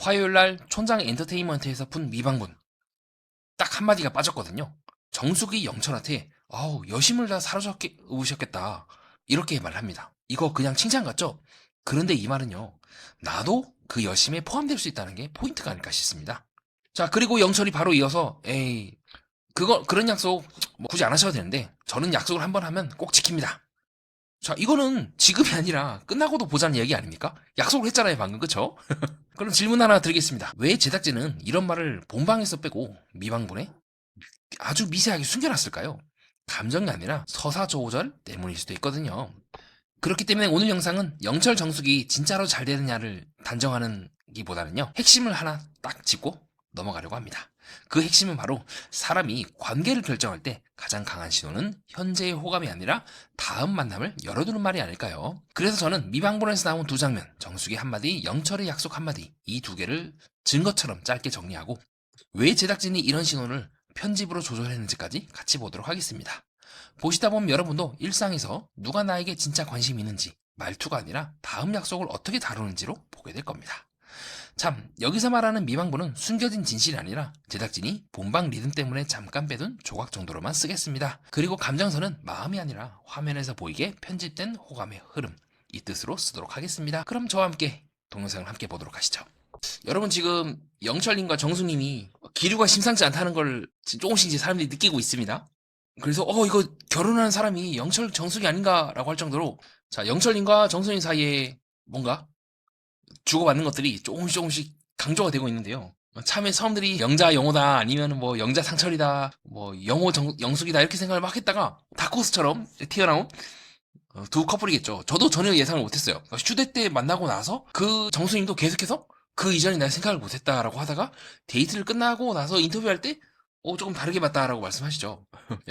화요일날 촌장 엔터테인먼트에서 푼 미방문 딱 한마디가 빠졌거든요. 정숙이 영철한테 여심을 다 사로잡으셨겠다 이렇게 말합니다. 이거 그냥 칭찬 같죠? 그런데 이 말은요, 나도 그 여심에 포함될 수 있다는 게 포인트가 아닐까 싶습니다. 자, 그리고 영철이 바로 이어서 에이, 그런 약속 뭐 굳이 안 하셔도 되는데 저는 약속을 한번 하면 꼭 지킵니다. 자, 이거는 지금이 아니라 끝나고도 보자는 얘기 아닙니까? 약속을 했잖아요, 방금. 그쵸? 그럼 질문 하나 드리겠습니다. 왜 제작진은 이런 말을 본방에서 빼고 미방분에 아주 미세하게 숨겨놨을까요? 감정이 아니라 서사조절 때문일 수도 있거든요. 그렇기 때문에 오늘 영상은 영철 정숙이 진짜로 잘 되느냐를 단정하는 기보다는요, 핵심을 하나 딱 짚고 넘어가려고 합니다. 그 핵심은 바로 사람이 관계를 결정할 때 가장 강한 신호는 현재의 호감이 아니라 다음 만남을 열어두는 말이 아닐까요? 그래서 저는 미방본에서 나온 두 장면, 정숙의 한마디, 영철의 약속 한마디, 이 두 개를 증거처럼 짧게 정리하고 왜 제작진이 이런 신호를 편집으로 조절했는지까지 같이 보도록 하겠습니다. 보시다 보면 여러분도 일상에서 누가 나에게 진짜 관심이 있는지 말투가 아니라 다음 약속을 어떻게 다루는지로 보게 될 겁니다. 참, 여기서 말하는 미방분은 숨겨진 진실이 아니라 제작진이 본방 리듬 때문에 잠깐 빼둔 조각 정도로만 쓰겠습니다. 그리고 감정선은 마음이 아니라 화면에서 보이게 편집된 호감의 흐름, 이 뜻으로 쓰도록 하겠습니다. 그럼 저와 함께 동영상을 함께 보도록 하시죠. 여러분, 지금 영철님과 정수님이 기류가 심상치 않다는 걸 조금씩 이제 사람들이 느끼고 있습니다. 그래서 이거 결혼하는 사람이 영철 정숙이 아닌가라고 할 정도로, 자, 영철님과 정수님 사이에 뭔가 주고받는 것들이 조금씩 강조가 되고 있는데요. 참에 사람들이 영자 영호다, 아니면 뭐 영자 상철이다, 뭐 영호 영숙이다 이렇게 생각을 막 했다가 다크호스처럼 튀어나온 두 커플이겠죠. 저도 전혀 예상을 못했어요. 휴대 때 만나고 나서 그 정수님도 계속해서 그 이전에 내가 생각을 못했다라고 하다가 데이트를 끝나고 나서 인터뷰할 때 조금 다르게 봤다라고 말씀하시죠.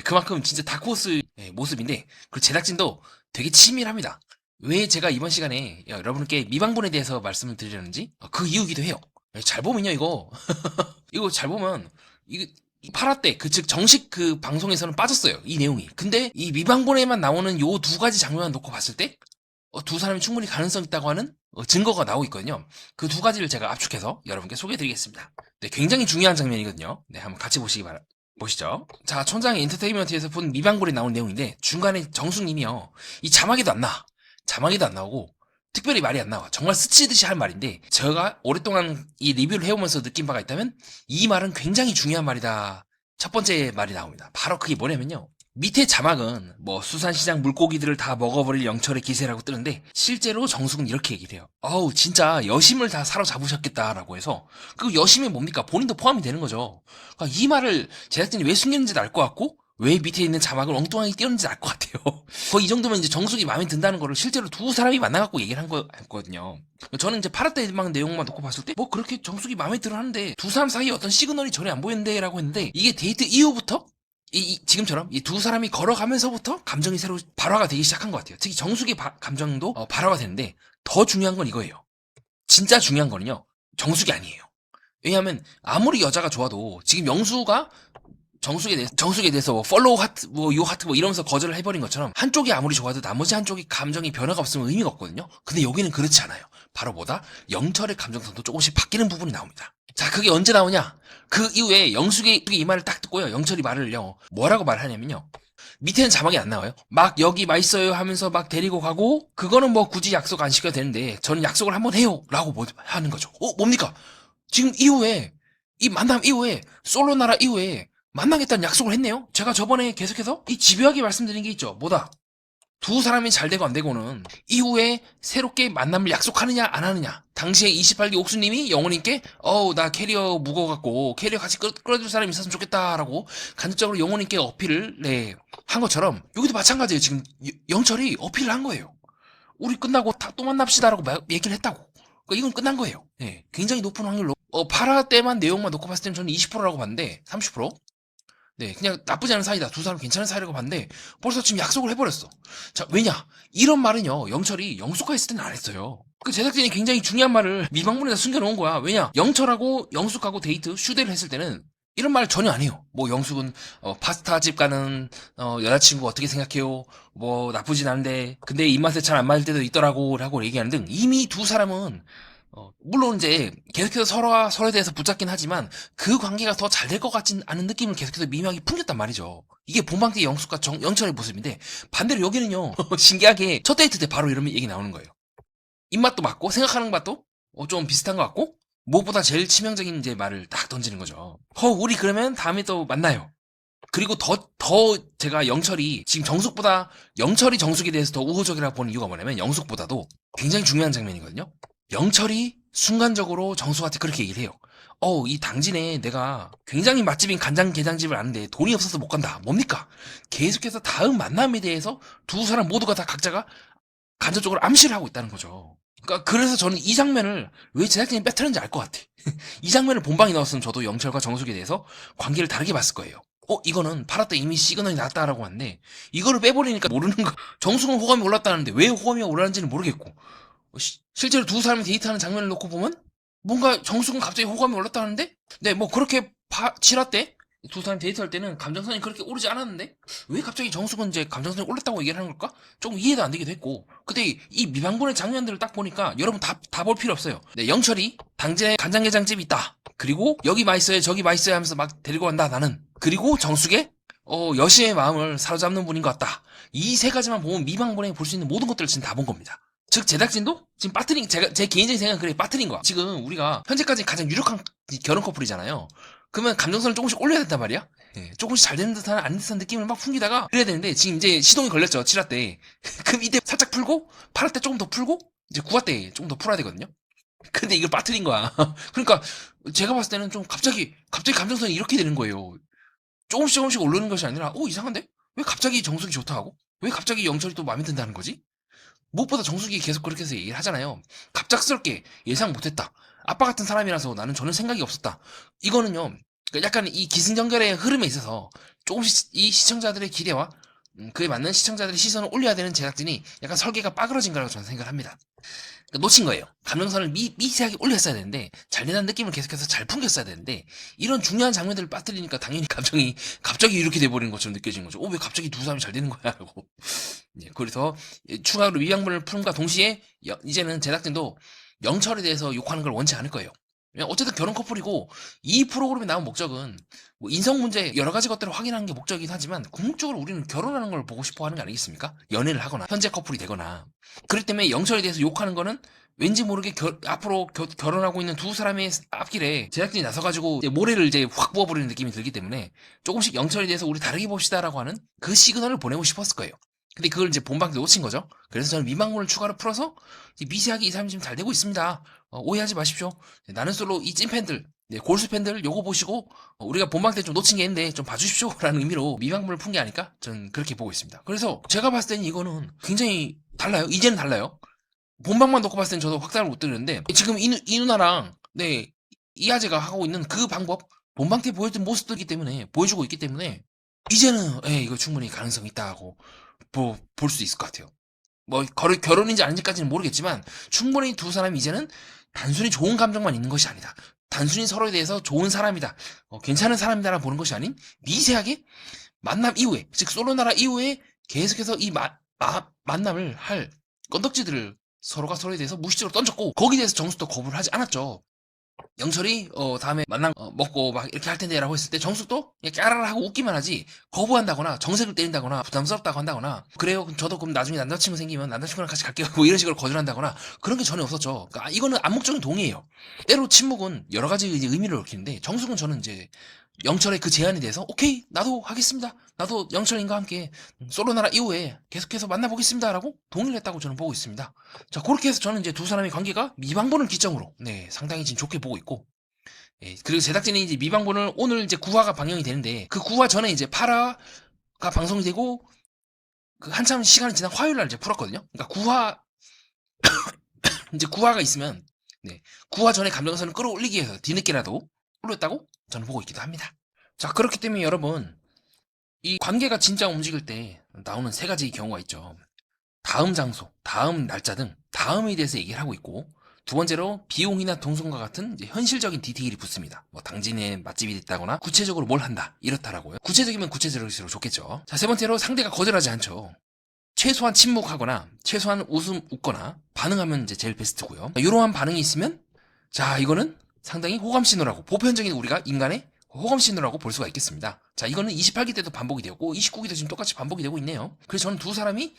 그만큼 진짜 다크호스의 모습인데, 그 제작진도 되게 치밀합니다. 왜 제가 이번 시간에 여러분께 미방본에 대해서 말씀을 드리려는지 그 이유기도 해요. 잘 보면요, 이거 이거 잘 보면 이게 8화 때 즉 정식 그 방송에서는 빠졌어요, 이 내용이. 근데 이 미방본에만 나오는 요 두 가지 장면만 놓고 봤을 때 두 사람이 충분히 가능성 있다고 하는 증거가 나오고 있거든요. 그 두 가지를 제가 압축해서 여러분께 소개해드리겠습니다. 네, 굉장히 중요한 장면이거든요. 네, 한번 같이 보시죠. 자, 촌장 엔터테인먼트에서 본 미방본에 나온 내용인데, 중간에 정숙님이요, 이 자막에도 안 나오고 특별히 말이 안 나와. 정말 스치듯이 할 말인데, 제가 오랫동안 이 리뷰를 해오면서 느낀 바가 있다면 이 말은 굉장히 중요한 말이다. 첫 번째 말이 나옵니다. 바로 그게 뭐냐면요, 밑에 자막은 뭐 수산시장 물고기들을 다 먹어버릴 영철의 기세라고 뜨는데, 실제로 정숙은 이렇게 얘기를 해요. 진짜 여심을 다 사로잡으셨겠다라고 해서, 그 여심이 뭡니까? 본인도 포함이 되는 거죠. 그러니까 이 말을 제작진이 왜 숨겼는지도 알 것 같고, 왜 밑에 있는 자막을 엉뚱하게 띄웠는지 알 것 같아요. 거의 이 정도면 이제 정숙이 마음에 든다는 거를 실제로 두 사람이 만나갖고 얘기를 한 거였거든요. 저는 이제 8화 때만 내용만 놓고 봤을 때, 뭐 그렇게 정숙이 마음에 들어 하는데 두 사람 사이에 어떤 시그널이 전혀 안 보이는데 라고 했는데, 이게 데이트 이후부터 지금처럼 이 두 사람이 걸어가면서부터 감정이 새로 발화가 되기 시작한 것 같아요. 특히 정숙의 감정도 발화가 되는데, 더 중요한 건 이거예요. 진짜 중요한 거는요, 정숙이 아니에요. 왜냐하면 아무리 여자가 좋아도 지금 영수가 정숙에 대해서 뭐 팔로우 하트, 뭐 요 하트 뭐 이러면서 거절을 해버린 것처럼, 한쪽이 아무리 좋아도 나머지 한쪽이 감정이 변화가 없으면 의미가 없거든요. 근데 여기는 그렇지 않아요. 바로 뭐다? 영철의 감정선도 조금씩 바뀌는 부분이 나옵니다. 자, 그게 언제 나오냐? 그 이후에 영숙이 이 말을 딱 듣고요, 영철이 말을요, 뭐라고 말하냐면요, 밑에는 자막이 안 나와요. 막 여기 맛있어요 하면서 막 데리고 가고, 그거는 뭐 굳이 약속 안 시켜도 되는데 저는 약속을 한번 해요 라고 하는 거죠. 뭡니까? 지금 이후에, 이 만남 이후에, 솔로 나라 이후에 만나겠다는 약속을 했네요. 제가 저번에 계속해서 이 집요하게 말씀드린 게 있죠. 뭐다? 두 사람이 잘 되고 안 되고는 이후에 새롭게 만남을 약속하느냐 안 하느냐. 당시에 28기 옥수님이 영호님께 나 캐리어 무거워갖고 캐리어 같이 끌어줄 사람이 있었으면 좋겠다라고 간접적으로 영호님께 어필을 한 것처럼, 여기도 마찬가지예요. 지금 영철이 어필을 한 거예요. 우리 끝나고 또 만납시다라고 얘기를 했다고. 그러니까 이건 끝난 거예요. 네, 굉장히 높은 확률로 8화 때만 내용만 놓고 봤을 때는 저는 20%라고 봤는데, 30%? 네, 그냥 나쁘지 않은 사이다, 두 사람 괜찮은 사이라고 봤는데 벌써 지금 약속을 해버렸어. 자, 왜냐? 이런 말은요, 영철이 영숙과 있을 때는 안 했어요. 그 제작진이 굉장히 중요한 말을 미방문에다 숨겨놓은 거야. 왜냐? 영철하고 영숙하고 데이트, 휴대를 했을 때는 이런 말 전혀 안 해요. 뭐 영숙은 파스타 집 가는 여자친구 어떻게 생각해요? 뭐 나쁘진 않은데 근데 입맛에 잘 안 맞을 때도 있더라고 라고 얘기하는 등, 이미 두 사람은 물론 이제 계속해서 서로가 서로에 대해서 붙잡긴 하지만 그 관계가 더 잘 될 것 같진 않은 느낌을 계속해서 미묘하게 풍겼단 말이죠. 이게 본방대 영숙과 영철의 모습인데 반대로 여기는요 신기하게 첫 데이트 때 바로 이런 얘기 나오는 거예요. 입맛도 맞고 생각하는 맛도 좀 비슷한 것 같고 무엇보다 제일 치명적인 이제 말을 딱 던지는 거죠. 우리 그러면 다음에 또 만나요. 그리고 더 제가 영철이 지금 영철이 정숙에 대해서 더 우호적이라고 보는 이유가 뭐냐면 영숙보다도 굉장히 중요한 장면이거든요. 영철이 순간적으로 정숙한테 그렇게 얘기를 해요. 이 당진에 내가 굉장히 맛집인 간장게장집을 아는데 돈이 없어서 못 간다. 뭡니까? 계속해서 다음 만남에 대해서 두 사람 모두가 다 각자가 간접적으로 암시를 하고 있다는 거죠. 그러니까 그래서 저는 이 장면을 왜 제작진이 빼뜨렸는지 알 것 같아. 이 장면을 본방에 넣었으면 저도 영철과 정숙에 대해서 관계를 다르게 봤을 거예요. 이거는 팔아 때 이미 시그널이 났다라고 하는데 이거를 빼버리니까 모르는 거. 정숙은 호감이 올랐다는데 왜 호감이 올랐는지는 모르겠고 실제로 두 사람이 데이트하는 장면을 놓고 보면 뭔가 정숙은 갑자기 호감이 올랐다는데 네 뭐 그렇게 지라 때 두 사람이 데이트할 때는 감정선이 그렇게 오르지 않았는데 왜 갑자기 정숙은 이제 감정선이 올랐다고 얘기를 하는 걸까? 조금 이해도 안 되기도 했고 근데 이 미방본의 장면들을 딱 보니까 여러분 다 볼 필요 없어요. 네, 영철이 당진에 간장게장집이 있다. 그리고 여기 맛있어요 저기 맛있어요 하면서 막 데리고 간다 나는. 그리고 정숙의 여시의 마음을 사로잡는 분인 것 같다. 이 세 가지만 보면 미방본에 볼 수 있는 모든 것들을 지금 다 본 겁니다. 즉 제작진도 지금 빠뜨린 제 개인적인 생각은 그래 빠뜨린 거야. 지금 우리가 현재까지 가장 유력한 결혼 커플이잖아요. 그러면 감정선을 조금씩 올려야 된단 말이야. 예, 조금씩 잘 되는 듯한 아닌 듯한 느낌을 막 풍기다가 그래야 되는데 지금 이제 시동이 걸렸죠 7화 때. 그럼 이때 살짝 풀고 8화 때 조금 더 풀고 이제 9화 때 조금 더 풀어야 되거든요. 근데 이걸 빠뜨린 거야. 그러니까 제가 봤을 때는 좀 갑자기 감정선이 이렇게 되는 거예요. 조금씩 오르는 것이 아니라 이상한데? 왜 갑자기 정숙이 좋다 하고? 왜 갑자기 영철이 또 마음에 든다는 거지? 무엇보다 정숙이 계속 그렇게 해서 얘기를 하잖아요. 갑작스럽게 예상 못했다. 아빠 같은 사람이라서 나는 전혀 생각이 없었다. 이거는요, 그러니까 약간 이 기승전결의 흐름에 있어서 조금씩 이 시청자들의 기대와 그에 맞는 시청자들의 시선을 올려야 되는 제작진이 약간 설계가 빠그러진 거라고 저는 생각을 합니다. 그러니까 놓친 거예요. 감정선을 미세하게 올렸어야 되는데 잘 된다는 느낌을 계속해서 잘 풍겼어야 되는데 이런 중요한 장면들을 빠뜨리니까 당연히 감정이 갑자기 이렇게 돼버리는 것처럼 느껴지는 거죠. 왜 갑자기 두 사람이 잘 되는 거야 라고. 그래서 추가로 위양분을 푸는과 동시에 이제는 제작진도 영철에 대해서 욕하는 걸 원치 않을 거예요. 어쨌든 결혼 커플이고 이 프로그램에 나온 목적은 뭐 인성 문제 여러 가지 것들을 확인하는 게 목적이긴 하지만 궁극적으로 우리는 결혼하는 걸 보고 싶어 하는 게 아니겠습니까? 연애를 하거나 현재 커플이 되거나. 그렇기 때문에 영철에 대해서 욕하는 거는 왠지 모르게 앞으로 결혼하고 있는 두 사람의 앞길에 제작진이 나서가지고 모래를 이제 확 부어버리는 느낌이 들기 때문에 조금씩 영철에 대해서 우리 다르게 봅시다라고 하는 그 시그널을 보내고 싶었을 거예요. 근데 그걸 이제 본방에 놓친 거죠. 그래서 저는 미방문을 추가로 풀어서 미세하게 이 사람이 지금 잘 되고 있습니다. 오해하지 마십시오. 나는 솔로 이 찐팬들, 골수 팬들 요거 보시고 우리가 본방 때 좀 놓친 게 있는데 좀 봐주십시오 라는 의미로 미방문을 푼 게 아닐까? 저는 그렇게 보고 있습니다. 그래서 제가 봤을 때는 이거는 굉장히 달라요. 이제는 달라요. 본방만 놓고 봤을 때는 저도 확답을 못 드리는데 지금 이 누나랑 이 아재가 하고 있는 그 방법 본방 때 보여준 모습들이기 때문에 보여주고 있기 때문에 이제는 이거 충분히 가능성이 있다고 볼 수 있을 것 같아요. 뭐 결혼인지 아닌지까지는 모르겠지만 충분히 두 사람이 이제는 단순히 좋은 감정만 있는 것이 아니다. 단순히 서로에 대해서 좋은 사람이다. 괜찮은 사람이다라 보는 것이 아닌 미세하게 만남 이후에 즉 솔로나라 이후에 계속해서 이 만남을 할 건덕지들을 서로가 서로에 대해서 무의식적으로 던졌고 거기에 대해서 정숙도 거부를 하지 않았죠. 영철이 다음에 만남 먹고 막 이렇게 할 텐데 라고 했을 때 정숙도 그냥 까라라 하고 웃기만 하지 거부한다거나 정색을 때린다거나 부담스럽다고 한다거나 그래요 저도 그럼 나중에 남자친구 생기면 남자친구랑 같이 갈게요 뭐 이런 식으로 거절한다거나 그런 게 전혀 없었죠. 그러니까 이거는 암묵적인 동의예요. 때로 침묵은 여러 가지 이제 의미를 얽히는데 정숙은 저는 이제 영철의 그 제안에 대해서 오케이 나도 하겠습니다. 나도 영철님과 함께 솔로나라 이후에 계속해서 만나보겠습니다 라고 동의를 했다고 저는 보고 있습니다. 자 그렇게 해서 저는 이제 두 사람의 관계가 미방본을 기점으로 상당히 지금 좋게 보고 있고 그리고 제작진이 이제 미방본을 오늘 이제 9화가 방영이 되는데 그 9화 전에 이제 8화가 방송이 되고 그 한참 시간이 지난 화요일 날 이제 풀었거든요. 그러니까 9화 이제 9화가 있으면 9화 전에 감정선을 끌어올리기 위해서 뒤늦게라도 올렸다고 저는 보고 있기도 합니다. 자 그렇기 때문에 여러분 이 관계가 진짜 움직일 때 나오는 세 가지 경우가 있죠. 다음 장소, 다음 날짜 등 다음에 대해서 얘기를 하고 있고 두 번째로 비용이나 동선과 같은 이제 현실적인 디테일이 붙습니다. 뭐 당진에 맛집이 있다거나 구체적으로 뭘 한다 이렇다라고요. 구체적이면 구체적일수록 좋겠죠. 자 세 번째로 상대가 거절하지 않죠. 최소한 침묵하거나 최소한 웃거나 반응하면 이제 제일 베스트고요. 이러한 반응이 있으면 자, 이거는 상당히 호감 신호라고, 보편적인 우리가 인간의 호감 신호라고 볼 수가 있겠습니다. 자, 이거는 28기 때도 반복이 되었고 29기도 지금 똑같이 반복이 되고 있네요. 그래서 저는 두 사람이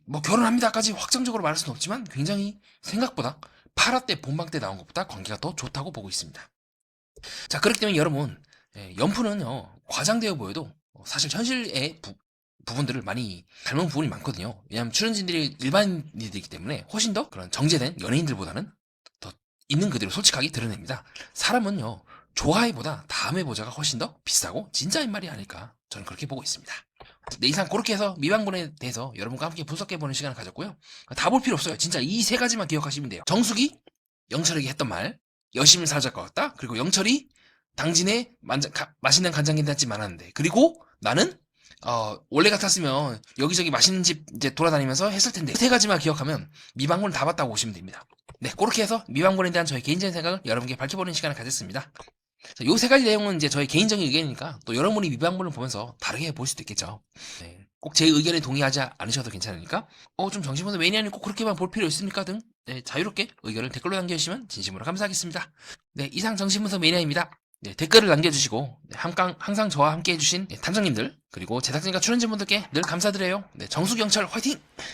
뭐 결혼합니다까지 확정적으로 말할 수는 없지만 굉장히 생각보다 8화 때 본방 때 나온 것보다 관계가 더 좋다고 보고 있습니다. 자, 그렇기 때문에 여러분, 연프는요 과장되어 보여도 사실 현실의 부분들을 많이 닮은 부분이 많거든요. 왜냐하면 출연진들이 일반인들이기 때문에 훨씬 더 그런 정제된 연예인들보다는 더 있는 그대로 솔직하게 드러냅니다. 사람은요 좋아해보다 다음에 보자가 훨씬 더 비싸고 진짜인 말이 아닐까, 저는 그렇게 보고 있습니다. 네, 이상 그렇게 해서 미방군에 대해서 여러분과 함께 분석해보는 시간을 가졌고요. 다 볼 필요 없어요. 진짜 이 세 가지만 기억하시면 돼요. 정숙이 영철에게 했던 말, 여심을 사로잡 것 같다. 그리고 영철이 당진에 맛있는 간장게장집 많았는데, 그리고 나는 원래 같았으면 여기저기 맛있는 집 이제 돌아다니면서 했을 텐데, 세 가지만 기억하면 미방군을 다 봤다고 보시면 됩니다. 네, 그렇게 해서 미방군에 대한 저의 개인적인 생각을 여러분께 밝혀보는 시간을 가졌습니다. 요 세 가지 내용은 이제 저의 개인적인 의견이니까 또 여러분이 미방문을 보면서 다르게 볼 수도 있겠죠. 네. 꼭 제 의견에 동의하지 않으셔도 괜찮으니까 좀 정신보다 매니아는 꼭 그렇게만 볼 필요 있습니까 등 자유롭게 의견을 댓글로 남겨주시면 진심으로 감사하겠습니다. 네, 이상 정신분석 매니아입니다. 네, 댓글을 남겨주시고 항상 저와 함께 해주신 탐정님들, 그리고 제작진과 출연진분들께 늘 감사드려요. 네, 정수경찰 화이팅!